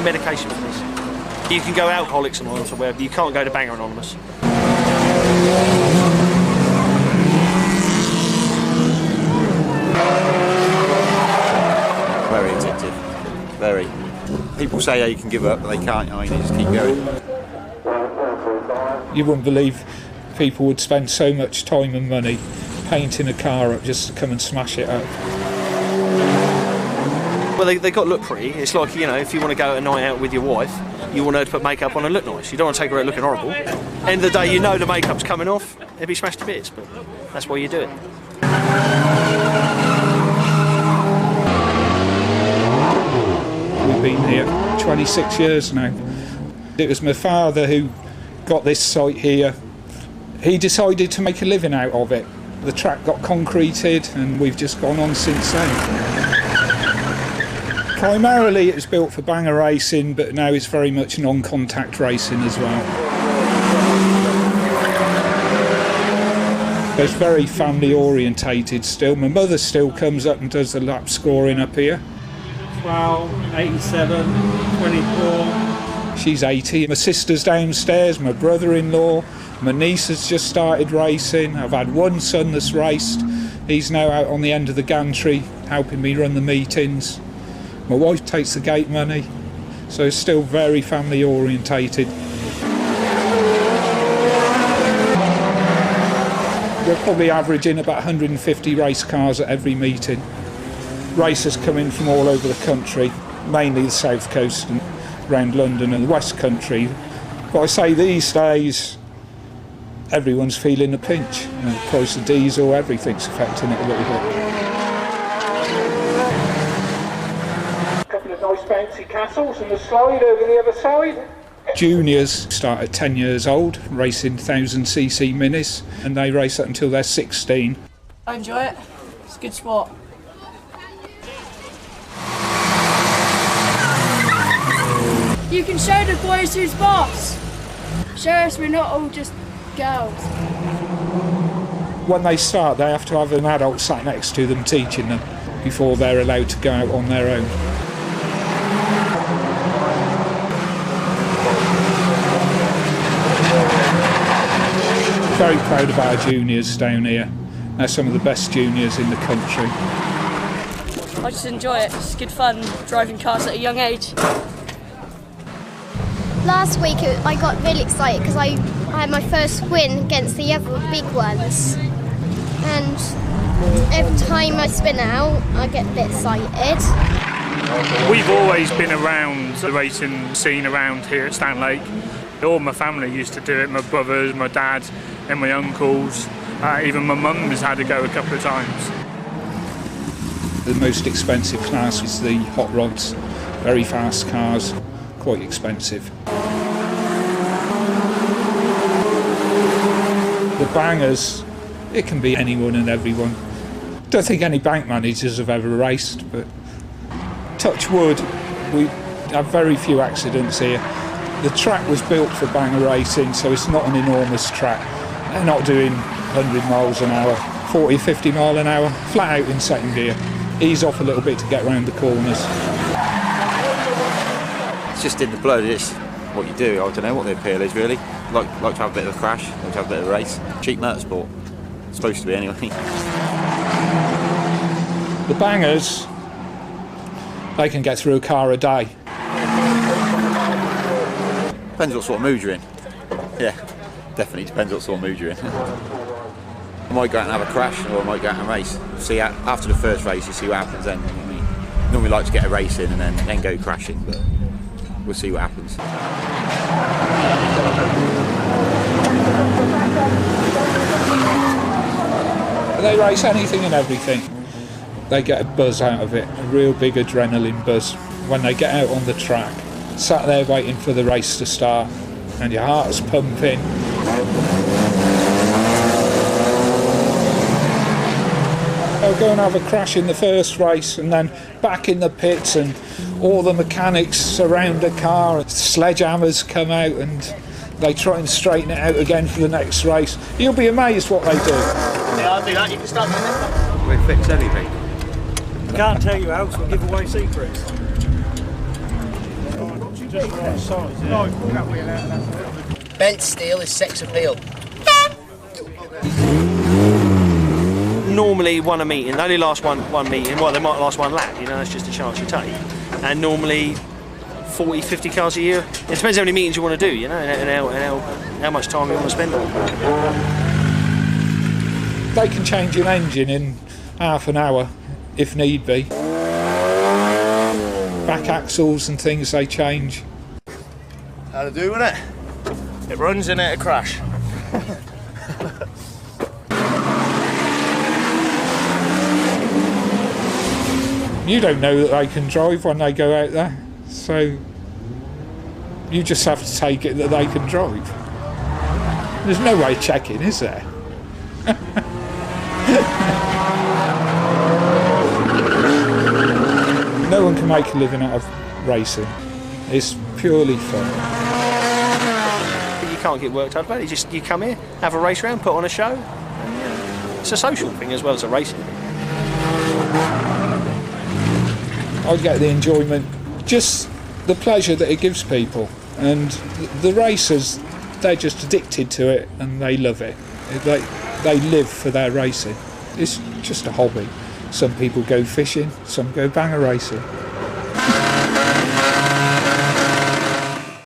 medication for this. You can go Alcoholics Anonymous or wherever, you can't go to Banger Anonymous. Very addictive, very. People say, yeah, you can give up, but they can't. I mean, you just keep going. You wouldn't believe people would spend so much time and money painting a car up just to come and smash it up. Well, they got to look pretty. It's like, you know, if you want to go a night out with your wife, you want her to put makeup on and look nice. You don't want to take her out looking horrible. End of the day, you know the makeup's coming off, it'll be smashed to bits, but that's why you do it. We've been here 26 years now. It was my father who got this site here. He decided to make a living out of it. The track got concreted and we've just gone on since then. Primarily it was built for banger racing, but now it's very much non-contact racing as well. It's very family orientated still. My mother still comes up and does the lap scoring up here. 12, 87, 24. She's 80. My sister's downstairs, my brother-in-law, my niece has just started racing. I've had one son that's raced. He's now out on the end of the gantry helping me run the meetings. My wife takes the gate money, so it's still very family orientated. We're probably averaging about 150 race cars at every meeting. Racers come in from all over the country, mainly the south coast and around London and the west country. But I say these days, everyone's feeling the pinch. You know, the price of diesel, everything's affecting it a little bit. A couple of nice bouncy castles and the slide over the other side. Juniors start at 10 years old, racing 1000cc minis, and they race up until they're 16. I enjoy it. It's a good sport. You can show the boys who's boss. Show us we're not all just girls. When they start, they have to have an adult sat next to them teaching them before they're allowed to go out on their own. Very proud of our juniors down here. They're some of the best juniors in the country. I just enjoy it. It's good fun driving cars at a young age. Last week I got really excited because I had my first win against the other big ones, and every time I spin out I get a bit excited. We've always been around the racing scene around here at Standlake. All my family used to do it, my brothers, my dad and my uncles. Even my mum has had to go a couple of times. The most expensive class is the hot rods, very fast cars, quite expensive. The bangers, it can be anyone and everyone. Don't think any bank managers have ever raced, but touch wood, we have very few accidents here. The track was built for banger racing, so it's not an enormous track. They're not doing 100 miles an hour, 40, 50 mile an hour, flat out in second gear. Ease off a little bit to get around the corners. It's just in the blood, it's what you do. I don't know what the appeal is really. Like to have a bit of a crash, like to have a bit of a race. Cheap motorsport. It's supposed to be anyway. The bangers, they can get through a car a day. Depends what sort of mood you're in. Yeah, definitely depends what sort of mood you're in. I might go out and have a crash, or I might go out and race. See, after the first race, you see what happens then. I mean, normally like to get a race in and then go crashing, but we'll see what happens. They race anything and everything. They get a buzz out of it, a real big adrenaline buzz. When they get out on the track, sat there waiting for the race to start, and your heart's pumping. They'll go and have a crash in the first race and then back in the pits, and all the mechanics surround the car, sledgehammers come out and they try and straighten it out again for the next race. You'll be amazed what they do. Yeah, I'll do that. You can start doing it. We fix anything. We can't tell you how, so we'll give away secrets. Bent steel is sex appeal. Normally won a meeting, they only last one meeting, well they might last one lap, you know, that's just a chance you take. And normally 40, 50 cars a year. It depends how many meetings you want to do, you know, and how much time you want to spend on it. They can change an engine in half an hour if need be. Back axles and things they change. How to do with it? It runs in it a crash. You don't know that they can drive when they go out there, so you just have to take it that they can drive. There's no way of checking, is there? No one can make a living out of racing. It's purely fun. You can't get worked out about it. You come here, have a race round, put on a show. And, you know, it's a social thing as well as a racing. I get the enjoyment, just the pleasure that it gives people, and the racers, they're just addicted to it and they love it. They live for their racing. It's just a hobby. Some people go fishing, some go banger racing.